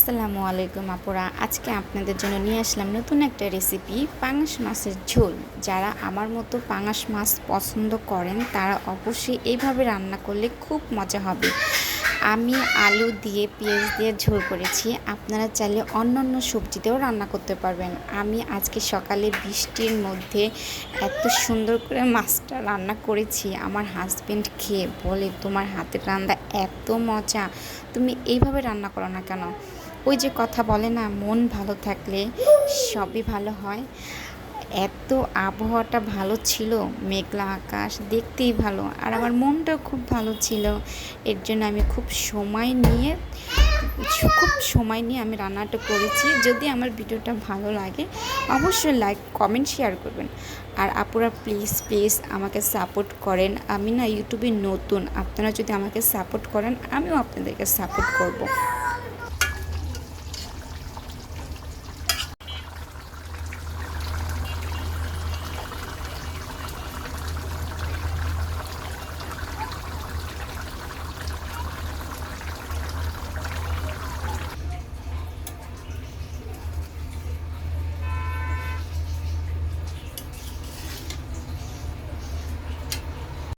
আসসালামু আলাইকুম আপুরা। আজকে আপনাদের জন্য নিয়ে আসলাম নতুন একটা রেসিপি, পাঙাশ মাছের ঝোল। যারা আমার মতো পাঙাশ মাছ পছন্দ করেন তারা অবশ্যই এইভাবে রান্না করলে খুব মজা হবে। আমি আলু দিয়ে পেঁয়াজ দিয়ে ঝোল করেছি, আপনারা চাইলে অন্যান্য সবজি দিয়েও রান্না করতে পারবেন। আমি আজকে সকালে বৃষ্টির মধ্যে এত সুন্দর করে মাছটা রান্না করেছি, আমার হাজবেন্ড খেয়ে বলে তোমার হাতের রান্না এত মজা, তুমি এইভাবে রান্না করো না কেন। ওই যে কথা বলে না, মন ভালো থাকলে সবই ভালো হয়। এত আবহাওয়াটা ভালো ছিল, মেঘলা আকাশ, দেখতেই ভালো, আর আমার মনটাও খুব ভালো ছিল। এর জন্য আমি খুব সময় নিয়ে আমি রান্নাটা করেছি। যদি আমার ভিডিওটা ভালো লাগে অবশ্যই লাইক কমেন্ট শেয়ার করবেন। আর আপুরা প্লিজ প্লিজ আমাকে সাপোর্ট করেন। আমি না ইউটিউবে নতুন, আপনারা যদি আমাকে সাপোর্ট করেন আমিও আপনাদেরকে সাপোর্ট করব।